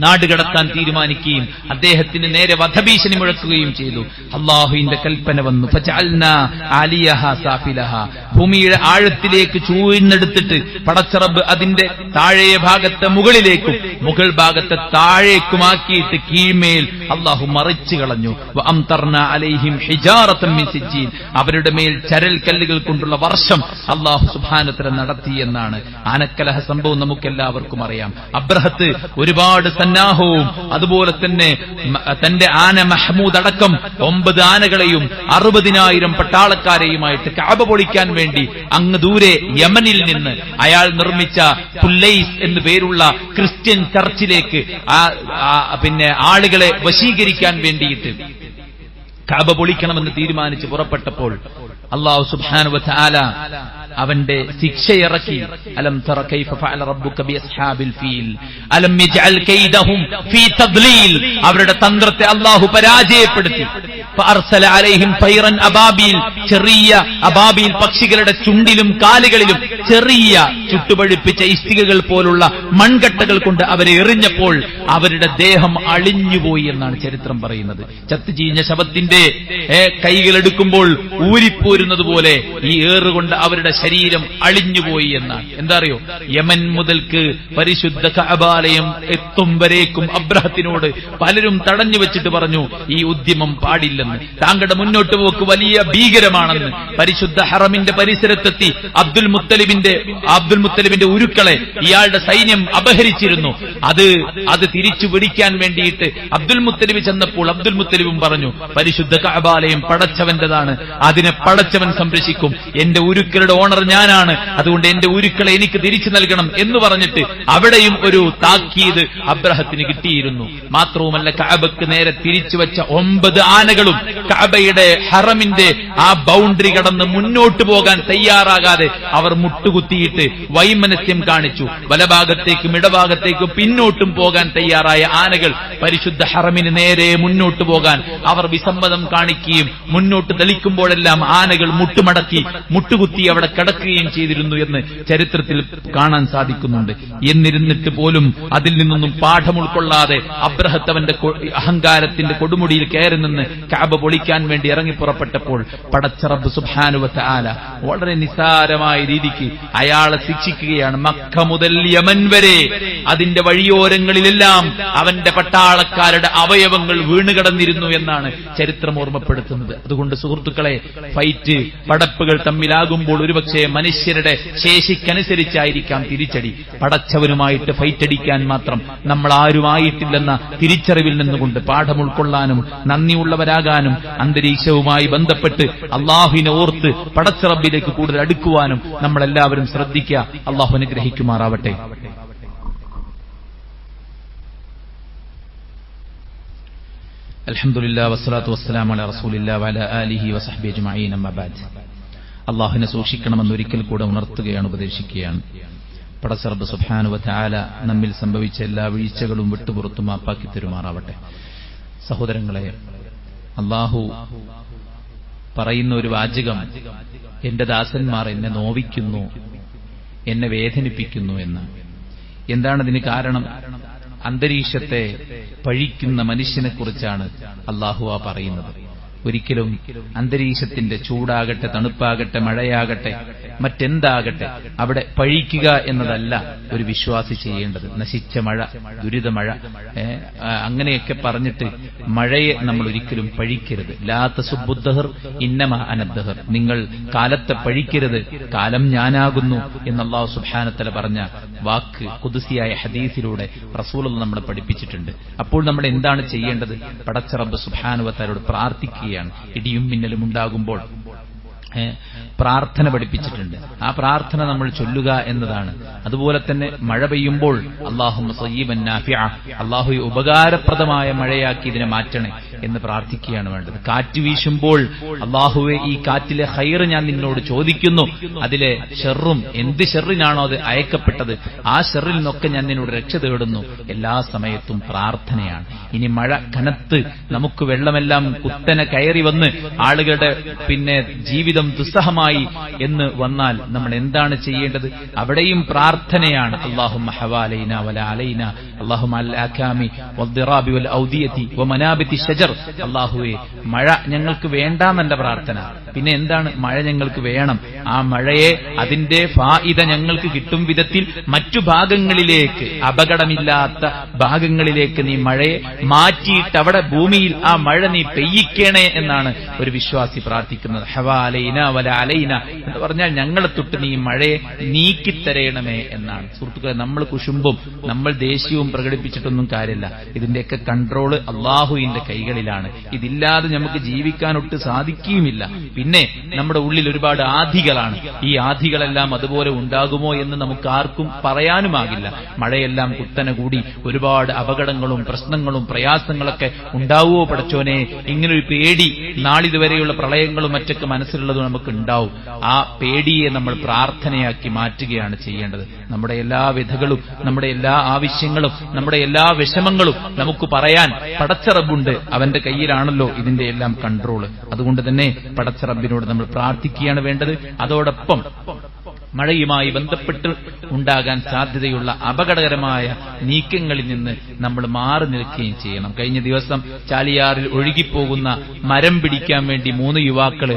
നാടുകടത്താൻ തീരുമാനിക്കുകയും അദ്ദേഹത്തിന് നേരെ വധഭീഷണി മുഴക്കുകയും ചെയ്തു. അള്ളാഹുവിന്റെ കൽപ്പന വന്നു, ഫജഅൽനാ ആലിയഹാ സാഫിലഹാ, ഭൂമിയുടെ ആഴത്തിലേക്ക് ചൂഴ്ന്നെടുത്തിട്ട് പടച്ച റബ്ബ് അതിന്റെ താഴെ ഭാഗത്തെ മുകളിലേക്കും മുകൾ ഭാഗത്തെ താഴേക്കുമാക്കിയിട്ട് കീഴ്മേൽ അള്ളാഹു മറിച്ചു കളഞ്ഞു. വഅംതർനാ അലൈഹിം ഹിജാറതൻ മിൻ സിജ്ജീൽ, അവരുടെ മേൽ ചരൽ കല്ലുകൾ കൊണ്ടുള്ള വർഷം അള്ളാഹു സുബ്ഹാനഹു വ തആല നടത്തി എന്നാണ്. ആനക്കലഹ സംഭവം നമുക്കെല്ലാവർക്കും അറിയാം. അബ്രഹത്ത് ഒരുപാട് സന്നാഹവും അതുപോലെ അതുപോലെ തന്നെ തന്റെ ആന മഹ്മൂദ് അടക്കം 9 ആനകളെയും 60,000 പട്ടാളക്കാരെയുമായിട്ട് കഅബ പൊളിക്കാൻ വേണ്ടി അങ്ങ് ദൂരെ യമനിൽ നിന്ന് അയാൾ നിർമ്മിച്ച പുല്ലൈസ് എന്നു പേരുള്ള ക്രിസ്ത്യൻ ചർച്ചിലേക്ക് പിന്നെ ആളുകളെ വശീകരിക്കാൻ വേണ്ടിയിട്ട് കഅബ പൊളിക്കണമെന്ന് തീരുമാനിച്ച് പുറപ്പെട്ടപ്പോൾ അല്ലാഹു സുബ്ഹാനഹു വ തആല അവന്റെ ശിക്ഷയിറക്കി. അലം തറ കൈഫ ഫഅല റബ്ബുക ബിഅസ്ഹാബിൽ ഫീൽ അലം യജ്അൽ കൈദഹും ഫീ തദ്ലീൽ. അവരുടെ തന്ത്രത്തെ അല്ലാഹു പരാജയപ്പെടുത്തി. ഫഅർസല അലൈഹിം തൈറൻ അബാബീൽ. ചെറിയ അബാബീൽ പക്ഷികളുടെ ചുണ്ടിലും കാലുകളിലും ചെറിയ ചുട്ടുപഴുപ്പിച്ച ഇഷ്ടികകൾ പോലുള്ള മൺകട്ടകൾ കൊണ്ട് അവരെ എറിഞ്ഞപ്പോൾ അവരുടെ ദേഹം അളിഞ്ഞുപോയി എന്നാണ് ചരിത്രം പറയുന്നത്. ചത്തുചീഞ്ഞ ശവത്തിന്റെ കൈകളെടുക്കുമ്പോൾ ഊരിപ്പോരുന്നത് പോലെ ഈ ഏറുകൊണ്ട് അവരുടെ ശരീരം അളിഞ്ഞുപോയി എന്നാണ്. എന്താ അറിയോ, യമൻ മുതൽക്ക് പരിശുദ്ധ കഅബാലയം എത്തും വരേക്കും അബ്രഹത്തിനോട് പലരും തടഞ്ഞു വെച്ചിട്ട് പറഞ്ഞു, ഈ ഉദ്യമം പാടില്ലെന്ന്, താങ്കളുടെ മുന്നോട്ട് പോക്ക് വലിയ ഭീകരമാണെന്ന്. പരിശുദ്ധ ഹറമിന്റെ പരിസരത്തെത്തി അബ്ദുൽ മുത്തലിബിന്റെ ഉരുക്കളെ ഇയാളുടെ സൈന്യം അപഹരിച്ചിരുന്നു. അത് തിരിച്ചു പിടിക്കാൻ വേണ്ടിയിട്ട് അബ്ദുൽ മുത്തലിബ് ചെന്നപ്പോൾ അബ്ദുൽ മുത്തലിബും പറഞ്ഞു, പരിശുദ്ധ കഅബാലയം പടച്ചവന്റേതാണ്, അതിനെ പടച്ചവൻ സംരക്ഷിക്കും, എന്റെ ഉരുക്കളുടെ ഓണർ ഞാനാണ്, അതുകൊണ്ട് എന്റെ ഉരുക്കളെ എനിക്ക് തിരിച്ചു നൽകണം എന്ന് പറഞ്ഞിട്ട് അവിടെയും ഒരു താക്കീത് അബ്രഹത്തിന് കിട്ടിയിരുന്നു. മാത്രവുമല്ല, കഅബക്ക് നേരെ തിരിച്ചു വെച്ച 9 ആനകളും കഅബയുടെ ഹറമിന്റെ ആ ബൗണ്ടറി കടന്ന് മുന്നോട്ട് പോകാൻ തയ്യാറാകാതെ അവർ മുട്ടുകുത്തിയിട്ട് വൈമനസ്യം കാണിച്ചു. വലഭാഗത്തേക്കും ഇടഭാഗത്തേക്കും പിന്നോട്ടും പോകാൻ തയ്യാറായ ആനകൾ പരിശുദ്ധ ഹറമിന് നേരെ മുന്നോട്ട് പോകാൻ അവർ വിസമ്മതം കാണിക്കുകയും മുന്നോട്ട് തെളിക്കുമ്പോഴെല്ലാം ആനകൾ മുട്ടുകുത്തി അവിടെ കിടക്കുകയും ചെയ്തിരുന്നു എന്ന് ചരിത്രത്തിൽ കാണാൻ സാധിക്കുന്നുണ്ട്. എന്നിരുന്നിട്ട് പോലും അതിൽ നിന്നൊന്നും പാഠം ഉൾക്കൊള്ളാതെ അബ്രഹത്തവന്റെ അഹങ്കാരത്തിന്റെ കൊടുമുടിയിൽ കയറി നിന്ന് കഅബ പൊളിക്കാൻ വേണ്ടി ഇറങ്ങി പുറപ്പെട്ടപ്പോൾ പടച്ച റബ്ബ് സുബ്ഹാനഹു വ തആല വളരെ നിസാരമായ രീതിക്ക് അയാളെ ശിക്ഷിക്കുകയാണ്. മക്ക മുതൽ യമൻ വരെ അതിന്റെ വഴിയോരങ്ങളിലെല്ലാം അവന്റെ പട്ടാളക്കാരുടെ അവയവങ്ങൾ വീണുകിടന്നിരുന്നു എന്നാണ് ചരിത്രം ഓർമ്മപ്പെടുത്തുന്നത്. അതുകൊണ്ട് സുഹൃത്തുക്കളെ, ഫൈറ്റ് പടപ്പുകൾ തമ്മിലാകുമ്പോൾ ഒരുപക്ഷെ മനുഷ്യരുടെ ശേഷിക്കനുസരിച്ചായിരിക്കാം തിരിച്ചടി. പടച്ചവനുമായിട്ട് ഫൈറ്റ് അടിക്കാൻ മാത്രം നമ്മൾ ആരുമായിട്ടില്ലെന്ന തിരിച്ചറിവിൽ നിന്നുകൊണ്ട് പാഠം ഉൾക്കൊള്ളാനും നന്ദിയുള്ളവരാകാനും അന്തരീക്ഷവുമായി ബന്ധപ്പെട്ട് അള്ളാഹുവിനെ ഓർത്ത് പടച്ച റബ്ബിലേക്ക് കൂടുതൽ അടുക്കുവാനും നമ്മളെല്ലാവരും ശ്രദ്ധിക്കുക. അള്ളാഹു അനുഗ്രഹിക്കുമാറാവട്ടെ. അൽഹംദുലില്ലാഹി വസ്സലാത്തു വസ്സലാമു അലാ റസൂലില്ലാഹി വഅലാ ആലിഹി വസഹ്ബിഹി അജ്മഈൻ. അമ്മാ ബഅദ്. അള്ളാഹുവിനെ സൂക്ഷിക്കണമെന്ന് ഒരിക്കൽ കൂടെ ഉണർത്തുകയാണ്, ഉപദേശിക്കുകയാണ്. പടച്ച റബ്ബ് സുബ്ഹാനഹു വ തആല നമ്മിൽ സംഭവിച്ച എല്ലാ വീഴ്ചകളും വിട്ടുപുറത്തു മാപ്പാക്കി തരുമാറാവട്ടെ. സഹോദരങ്ങളെ, അള്ളാഹു പറയുന്ന ഒരു വാചകം, എന്റെ ദാസന്മാർ എന്നെ നോവിക്കുന്നു, എന്നെ വേദനിപ്പിക്കുന്നു എന്ന്. എന്താണതിന് കാരണം? അന്തരീക്ഷത്തെ പഴിക്കുന്ന മനുഷ്യനെക്കുറിച്ചാണ് അള്ളാഹു പറയുന്നത്. ഒരിക്കലും അന്തരീക്ഷത്തിന്റെ ചൂടാകട്ടെ, തണുപ്പാകട്ടെ, മഴയാകട്ടെ, മറ്റെന്താകട്ടെ, അവിടെ പഴിക്കുക എന്നതല്ല ഒരു വിശ്വാസി ചെയ്യേണ്ടത്. നശിച്ച മഴ, ദുരിതമഴ, അങ്ങനെയൊക്കെ പറഞ്ഞിട്ട് മഴയെ നമ്മൾ ഒരിക്കലും പഴിക്കരുത്. ലാ തസുബ്ബുദ്ദഹർ ഇന്നമാ അനദ്ദഹർ. നിങ്ങൾ കാലത്തെ പഴിക്കരുത്, കാലം ഞാനാകുന്നു എന്ന് അല്ലാഹു സുബ്ഹാനഹു വ തആല പറഞ്ഞ വാക്ക് ഖുദ്സിയായ ഹദീസിലൂടെ റസൂലുള്ളാഹി നമ്മളെ പഠിപ്പിച്ചിട്ടുണ്ട്. അപ്പോൾ നമ്മൾ എന്താണ് ചെയ്യേണ്ടത്? പടച്ച റബ്ബ് സുബ്ഹാനഹു വ തആലയോട് പ്രാർത്ഥിക്കുക. ഇടിയും മിന്നലും ഉണ്ടാകുമ്പോൾ പ്രാർത്ഥന പഠിപ്പിച്ചിട്ടുണ്ട്. ആ പ്രാർത്ഥന നമ്മൾ ചൊല്ലുക എന്നതാണ്. അതുപോലെ തന്നെ മഴ പെയ്യുമ്പോൾ അല്ലാഹുമ്മ സയ്യിബൻ നാഫിഅ, അല്ലാഹു ഉപകാരപ്രദമായ മഴയാക്കി ഇതിനെ മാറ്റണേ എന്ന് പ്രാർത്ഥിക്കുകയാണ് വേണ്ടത്. കാറ്റ് വീശുമ്പോൾ അല്ലാഹുവേ, ഈ കാറ്റിലെ ഖൈർ ഞാൻ നിന്നോട് ചോദിക്കുന്നു, അതിലെ ഷർറും എന്ത് ഷർറിനാണോ അത് അയക്കപ്പെട്ടത് ആ ഷർറിൽ നിന്നൊക്കെ ഞാൻ നിന്നോട് രക്ഷ തേടുന്നു. എല്ലാ സമയത്തും പ്രാർത്ഥനയാണ്. ഇനി മഴ കനത്ത് നമുക്ക് വെള്ളമെല്ലാം കുത്തനെ കയറി വന്ന് ആളുകളുടെ ജീവിതം ദുസ്സഹമായി എന്ന് വന്നാൽ നമ്മൾ എന്താണ് ചെയ്യേണ്ടത്? അവിടെയും പ്രാർത്ഥനയാണ്. അല്ലാഹുമ്മ ഹവാലൈനാ വലാ അലൈനാ, അല്ലാഹുമ്മ അൽ ആകാമി വദ്ദിറാബി വൽ ഔദിയതി വമനാബിതി ഷജർ. അല്ലാഹുവേ, മഴ ഞങ്ങൾക്ക് വേണ്ടാന്നല്ല പ്രാർത്ഥന, പിന്നെ എന്താണ്? മഴ ഞങ്ങൾക്ക് വേണം. ആ മഴയെ അതിന്റെ ഫായിദ ഞങ്ങൾക്ക് കിട്ടും വിധത്തിൽ മറ്റു ഭാഗങ്ങളിലേക്ക്, അപകടമില്ലാത്ത ഭാഗങ്ങളിലേക്ക് നീ മഴയെ മാറ്റിയിട്ട് അവിടെ ഭൂമിയിൽ ആ മഴ നീ പെയ്യിക്കണേ എന്നാണ് ഒരു വിശ്വാസി പ്രാർത്ഥിക്കുന്നത്. ഹവാലൈന വല അലൈന എന്ന് പറഞ്ഞാൽ ഞങ്ങളെ തൊട്ട് നീ മഴയെ നീക്കിത്തരയണമേ എന്നാണ്. സുഹൃത്തുക്കളെ, നമ്മൾ കുശുമ്പും നമ്മൾ ദേഷ്യവും പ്രകടിപ്പിച്ചിട്ടൊന്നും കാര്യമില്ല. ഇതിന്റെയൊക്കെ കൺട്രോള് അള്ളാഹുവിന്റെ കൈകളിലാണ്. ഇതില്ലാതെ നമുക്ക് ജീവിക്കാനൊട്ട് സാധിക്കുകയുമില്ല. പിന്നെ നമ്മുടെ ഉള്ളിൽ ഒരുപാട് ആധികളാണ്. ഈ ആധികളെല്ലാം അതുപോലെ ഉണ്ടാകുമോ എന്ന് നമുക്ക് ആർക്കും പറയാനുമാകില്ല. മഴയെല്ലാം കുത്തനെ കൂടി ഒരുപാട് അപകടങ്ങളും പ്രശ്നങ്ങളും പ്രയാസങ്ങളൊക്കെ ഉണ്ടാവുമോ പടച്ചോനെ? ഇങ്ങനൊരു പേടി നാളിതുവരെയുള്ള പ്രളയങ്ങളും മറ്റൊക്കെ മനസ്സിലുള്ളത് നമുക്ക് ഉണ്ടാവും. ആ പേടിയെ നമ്മൾ പ്രാർത്ഥനയാക്കി മാറ്റുകയാണ് ചെയ്യേണ്ടത്. നമ്മുടെ എല്ലാ വ്യഥകളും, നമ്മുടെ എല്ലാ ആവശ്യങ്ങളും, നമ്മുടെ എല്ലാ വിഷമങ്ങളും നമുക്ക് പറയാൻ പടച്ച റബ്ബുണ്ട്. അവന്റെ കയ്യിലാണല്ലോ ഇതിന്റെ എല്ലാം കൺട്രോള്. അതുകൊണ്ട് തന്നെ പടച്ച റബ്ബിനോട് നമ്മൾ പ്രാർത്ഥിക്കുകയാണ് വേണ്ടത്. അതോടൊപ്പം മഴയുമായി ബന്ധപ്പെട്ട് ഉണ്ടാകാൻ സാധ്യതയുള്ള അപകടകരമായ നീക്കങ്ങളിൽ നിന്ന് നമ്മൾ മാറി നിൽക്കുകയും ചെയ്യണം. കഴിഞ്ഞ ദിവസം ചാലിയാറിൽ ഒഴുകിപ്പോകുന്ന മരം പിടിക്കാൻ വേണ്ടി 3 യുവാക്കള്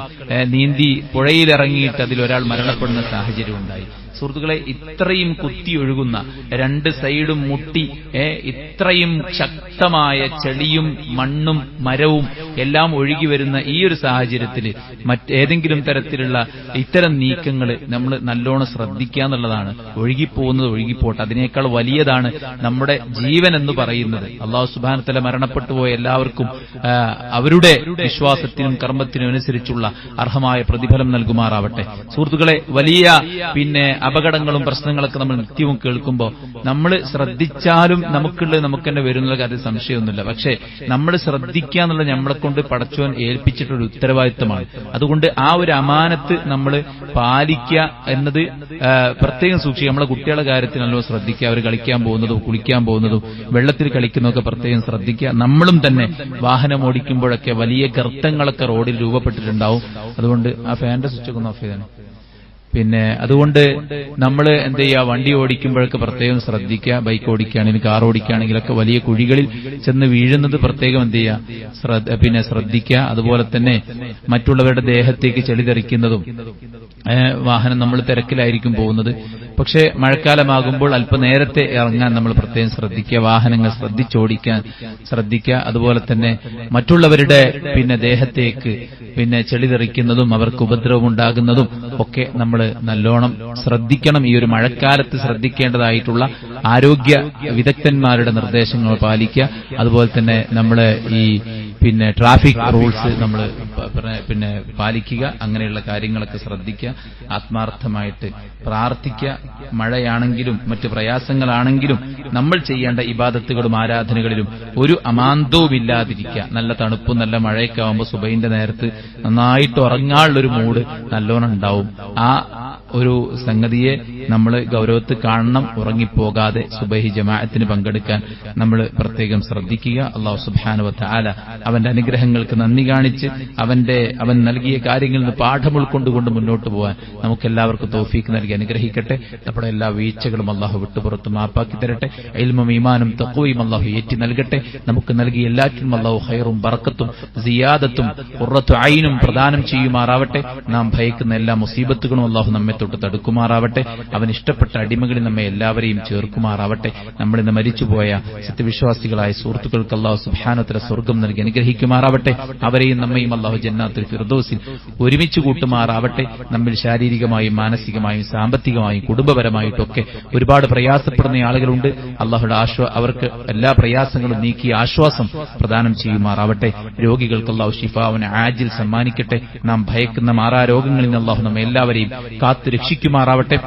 നീന്തി പുഴയിലിറങ്ങിയിട്ട് അതിലൊരാൾ മരണപ്പെടുന്ന സാഹചര്യം ഉണ്ടായി. സുഹൃത്തുക്കളെ, ഇത്രയും കുത്തിയൊഴുകുന്ന 2 സൈഡും മുട്ടി ഇത്രയും ശക്തമായ ചെളിയും മണ്ണും മരവും എല്ലാം ഒഴുകി വരുന്ന ഈ ഒരു സാഹചര്യത്തിൽ മറ്റേതെങ്കിലും തരത്തിലുള്ള ഇത്തരം നീക്കങ്ങൾ നമ്മൾ നല്ലോണം ശ്രദ്ധിക്കുക എന്നുള്ളതാണ്. ഒഴുകിപ്പോകുന്നത് ഒഴുകിപ്പോട്ടെ, അതിനേക്കാൾ വലിയതാണ് നമ്മുടെ ജീവൻ എന്ന് പറയുന്നത്. അല്ലാഹു സുബ്ഹാനഹു വ തആല മരണപ്പെട്ടു പോയ എല്ലാവർക്കും അവരുടെ വിശ്വാസത്തിനും കർമ്മത്തിനും അനുസരിച്ചുള്ള അർഹമായ പ്രതിഫലം നൽകുമാറാവട്ടെ. സുഹൃത്തുക്കളെ, വലിയ അപകടങ്ങളും പ്രശ്നങ്ങളൊക്കെ നമ്മൾ നിത്യവും കേൾക്കുമ്പോൾ നമ്മൾ ശ്രദ്ധിച്ചാലും നമുക്കുള്ളത് നമുക്ക് തന്നെ വരുന്നുള്ള കാര്യം സംശയമൊന്നുമില്ല. പക്ഷേ നമ്മൾ ശ്രദ്ധിക്കുക എന്നുള്ളത് നമ്മളെ കൊണ്ട് പടച്ചോൻ ഏൽപ്പിച്ചിട്ടൊരു ഉത്തരവാദിത്തമാണ്. അതുകൊണ്ട് ആ ഒരു അമാനത്ത് നമ്മൾ പാലിക്കുക എന്നത് പ്രത്യേകം സൂക്ഷിക്കുക. നമ്മളെ കുട്ടികളുടെ കാര്യത്തിൽ നല്ലോണം ശ്രദ്ധിക്കുക. അവർ കളിക്കാൻ പോകുന്നതും കുളിക്കാൻ പോകുന്നതും വെള്ളത്തിൽ കളിക്കുന്നതൊക്കെ പ്രത്യേകം ശ്രദ്ധിക്കുക. നമ്മളും തന്നെ വാഹനം ഓടിക്കുമ്പോഴൊക്കെ വലിയ ഗർത്തങ്ങളൊക്കെ റോഡിൽ രൂപപ്പെട്ടിട്ടുണ്ടാവും. അതുകൊണ്ട് ആ ഫാന്റെ സ്വിച്ച് ഒക്കെ ഓഫ് ചെയ്താണ്. അതുകൊണ്ട് നമ്മൾ എന്ത് ചെയ്യുക, വണ്ടി ഓടിക്കുമ്പോഴൊക്കെ പ്രത്യേകം ശ്രദ്ധിക്കുക. ബൈക്ക് ഓടിക്കുകയാണെങ്കിൽ, കാർ ഓടിക്കുകയാണെങ്കിലൊക്കെ വലിയ കുഴികളിൽ ചെന്ന് വീഴുന്നത് പ്രത്യേകം എന്ത് ചെയ്യുക, ശ്രദ്ധിക്കുക. അതുപോലെ തന്നെ മറ്റുള്ളവരുടെ ദേഹത്തേക്ക് ചെളി തെറിക്കുന്നതും, വാഹനം നമ്മൾ തിരക്കിലായിരിക്കും പോകുന്നത്, പക്ഷേ മഴക്കാലമാകുമ്പോൾ അല്പം നേരത്തെ ഇറങ്ങാൻ നമ്മൾ പ്രത്യേകം ശ്രദ്ധിക്കുക. വാഹനങ്ങൾ ശ്രദ്ധിച്ചോടിക്കാൻ ശ്രദ്ധിക്കുക. അതുപോലെ തന്നെ മറ്റുള്ളവരുടെ ദേഹത്തേക്ക് ചെളി തെറിക്കുന്നതും അവർക്ക് ഉപദ്രവമുണ്ടാകുന്നതും ഒക്കെ നമ്മൾ നല്ലോണം ശ്രദ്ധിക്കണം. ഈ ഒരു മഴക്കാലത്ത് ശ്രദ്ധിക്കേണ്ടതായിട്ടുള്ള ആരോഗ്യ വിദഗ്ധന്മാരുടെ നിർദ്ദേശങ്ങൾ പാലിക്കുക. അതുപോലെ തന്നെ നമ്മൾ ഈ ട്രാഫിക് റൂൾസ് നമ്മൾ പാലിക്കുക. അങ്ങനെയുള്ള കാര്യങ്ങളൊക്കെ ശ്രദ്ധിക്കുക. ആത്മാർത്ഥമായിട്ട് പ്രാർത്ഥിക്കുക. മഴയാണെങ്കിലും മറ്റു പ്രയാസങ്ങളാണെങ്കിലും നമ്മൾ ചെയ്യേണ്ട ഇബാദത്തുകളും ആരാധനകളിലും ഒരു അമാന്തവുമില്ലാതിരിക്കുക. നല്ല തണുപ്പും നല്ല മഴയൊക്കെ ആവുമ്പോൾ സുബഹിന്റെ നേരത്ത് നന്നായിട്ട് ഉറങ്ങാനുള്ളൊരു മൂഡ് നല്ലോണം ഉണ്ടാവും. ആ ഒരു സംഗതിയെ നമ്മൾ ഗൗരവത്തിൽ കാണണം. ഉറങ്ങിപ്പോകാതെ സുബഹി ജമാഅത്തിന് പങ്കെടുക്കാൻ നമ്മൾ പ്രത്യേകം ശ്രദ്ധിക്കുക. അല്ലാഹു സുബ്ഹാനഹു വ തആല അവന്റെ അനുഗ്രഹങ്ങൾക്ക് നന്ദി കാണിച്ച് അവൻ നൽകിയ കാര്യങ്ങളിൽ നിന്ന് പാഠം ഉൾക്കൊണ്ടുകൊണ്ട് മുന്നോട്ട് പോകാൻ നമുക്കെല്ലാവർക്കും തൗഫീഖ് നൽകി അനുഗ്രഹിക്കട്ടെ. നമ്മുടെ എല്ലാ വീഴ്ചകളും അല്ലാഹു വിട്ടുപുറത്ത് മാപ്പാക്കി തരട്ടെ. ഇൽമും ഈമാനും തഖ്വയും അല്ലാഹു ഏറ്റി നൽകട്ടെ. നമുക്ക് നൽകിയ എല്ലാറ്റിനും അല്ലാഹു ഖൈറും ബറക്കത്തും സിയാദത്തും ഖുർറത്തു ഐനും പ്രദാനം ചെയ്യുമാറാവട്ടെ. നാം ഭയക്കുന്ന എല്ലാ മുസീബത്തുകളും അല്ലാഹു നമ്മെ തൊട്ട് തടുക്കുമാറാവട്ടെ. അവൻ ഇഷ്ടപ്പെട്ട അടിമകളിൽ നമ്മെ എല്ലാവരെയും ചേർക്കുമാറാവട്ടെ. നമ്മളിന്ന് മരിച്ചുപോയ സത്യവിശ്വാസികളായ സുഹൃത്തുക്കൾക്ക് അല്ലാഹു സുബ്ഹാനഹു വ തആല സ്വർഗ്ഗം നൽകി അനുഗ്രഹിക്കുമാറാവട്ടെ. അവരെയും നമ്മയും അല്ലാഹു ജന്നാത്തുൽ ഫിർദൗസിൽ ഒരുമിച്ച് കൂട്ടുമാറാവട്ടെ. നമ്മിൽ ശാരീരികമായും മാനസികമായും സാമ്പത്തികമായും കുടുംബപരമായിട്ടൊക്കെ ഒരുപാട് പ്രയാസപ്പെടുന്ന ആളുകളുണ്ട്. അല്ലാഹുയുടെ അവർക്ക് എല്ലാ പ്രയാസങ്ങളും നീക്കി ആശ്വാസം പ്രദാനം ചെയ്യുമാറാവട്ടെ. രോഗികൾക്ക് അല്ലാഹു ശിഫാഉൻ ആജിൽ സമ്മാനിക്കട്ടെ. നാം ഭയക്കുന്ന മാറാരോഗങ്ങളിൽ നിന്ന് അല്ലാഹു നമ്മെ എല്ലാവരെയും കാത്തു രക്ഷിക്കുമാറാവട്ടെ.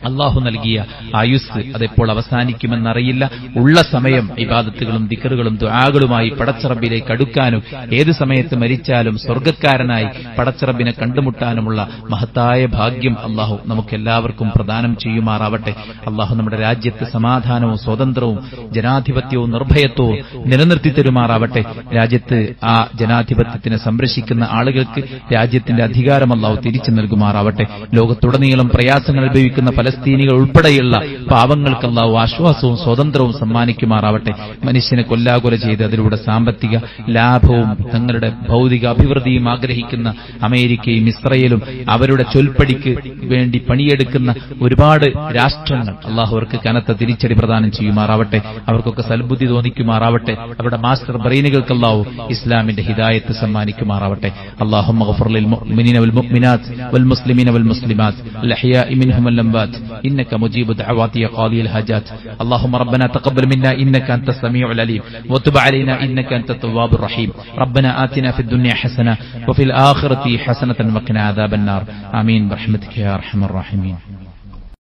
അല്ലാഹു നൽകിയ ആയുസ് അതെപ്പോൾ അവസാനിക്കുമെന്നറിയില്ല. ഉള്ള സമയം ഇബാദത്തുകളും ദിക്റുകളും ദുആകളുമായി പടച്ചറബിലേക്ക് അടുക്കാനും ഏത് സമയത്ത് മരിച്ചാലും സ്വർഗ്ഗക്കാരനായി പടച്ചറബിനെ കണ്ടുമുട്ടാനുമുള്ള മഹത്തായ ഭാഗ്യം അല്ലാഹു നമുക്കെല്ലാവർക്കും പ്രദാനം ചെയ്യുമാറാവട്ടെ. അല്ലാഹു നമ്മുടെ രാജ്യത്ത് സമാധാനവും സ്വാതന്ത്ര്യവും ജനാധിപത്യവും നിർഭയത്വവും നിലനിർത്തി തരുമാറാവട്ടെ. രാജ്യത്ത് ആ ജനാധിപത്യത്തിനെ സംരക്ഷിക്കുന്ന ആളുകൾക്ക് രാജ്യത്തിന്റെ അധികാരം അല്ലാഹു തിരിച്ചു നൽകുമാറാവട്ടെ. ലോകത്തുടനീളം ലോകത്തുടനീളം പ്രയാസങ്ങൾ അനുഭവിക്കുന്ന ഫലസ്തീനികൾ ഉൾപ്പെടെയുള്ള പാവങ്ങൾക്ക് അല്ലാഹു ആശ്വാസവും സ്വതന്ത്രവും സമ്മാനിക്കുമാറാവട്ടെ. മനുഷ്യനെ കൊല്ലാകൊല ചെയ്ത് അതിലൂടെ സാമ്പത്തിക ലാഭവും തങ്ങളുടെ ഭൗതിക അഭിവൃദ്ധിയും ആഗ്രഹിക്കുന്ന അമേരിക്കയും ഇസ്രയേലും അവരുടെ ചൊൽപ്പടിക്ക് വേണ്ടി പണിയെടുക്കുന്ന ഒരുപാട് രാഷ്ട്രങ്ങൾ അല്ലാഹു അവർക്ക് കനത്ത തിരിച്ചടി പ്രദാനം ചെയ്യുമാറാവട്ടെ. അവർക്കൊക്കെ സൽബുദ്ധി തോന്നിക്കുമാറാവട്ടെ. അവരുടെ മാസ്റ്റർ ബ്രെയിനുകൾക്ക് അല്ലാഹു ഇസ്ലാമിന്റെ ഹിദായത്ത് സമ്മാനിക്കുമാറാവട്ടെ. അല്ലാഹുമ്മ ഗഫിർ ലിൽ മുഅ്മിനീന വൽ മുഅ്മിനാത്ത് വൽ മുസ്ലിമീന വൽ മുസ്ലിമാത്ത് അൽ അഹ്യാഇ മിൻഹും വൽ അംവാത്ത് ഇന്നക മുജീബു ദഅവാതി യാ ഖാദിയൽ ഹാജാത്ത്. അല്ലാഹുമ്മ റബ്ബനാ തഖബ്ബൽ മിന്നാ ഇന്നക അൻതസ് സമീഉൽ അലീം വതുബ് അലൈനാ ഇന്നക അൻതത് തവ്വാബുർ റഹീം. റബ്ബനാ ആതിനാ ഫിദ് ദുനിയ ഹസന വഫിൽ ആഖിറതി ഹസനതൻ വഖിനാ അദാബൻ നാർ. ആമീൻ ബിറഹ്മതിക യാ അർഹമർ റഹീമീൻ.